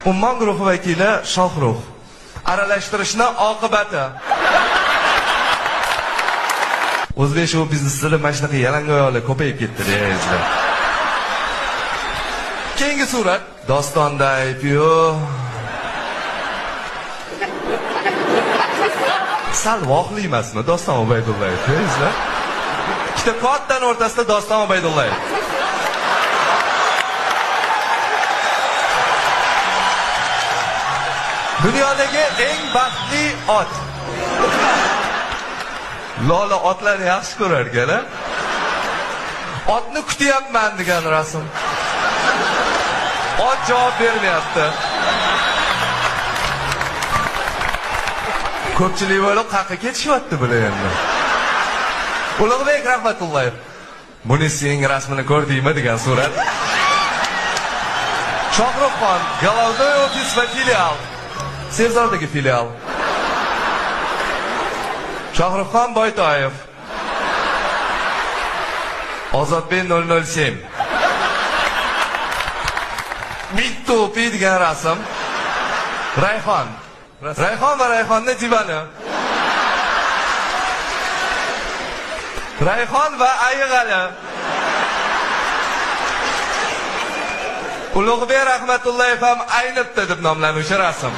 Ummon guruhi vakili Shohrux. Aralashtirishni oqibati. O'zbek shou biznesida mana shunaqa yalangoyoqlar ko'payib ketdi deyapsizlar. Keyingi surat dostonda ayb-yu. Sal voqli emasmi Doston Ubaydullayev, deyapsizlar? Ikkita kattaning o'rtasida Doston Ubaydullayev. Dunyodagi eng baxtli ot. Lola otlarni yaxshi ko'rar ekan-a? Otni kutyapman degan rasm. Ot javob bermayapti. Ko'pchilik bo'lib qaqqa ketishyapti bular endi. Ulug'bek Rahmatullayev. Buni sening rasmini ko'rdingmi degan surat. Shohruxxon, Galovdoy ofis va filial. Sevzordagi filial. Shohruxxon Boytoyev. Ozodbek 007. Mitto'pi degan rasm. Rayhon. Rayhon va Rayhonning divani. Rayhon va Ayg'ali. Ulug'bek Rahmatullayev ham aynibdi deb nomlanuvchi rasm.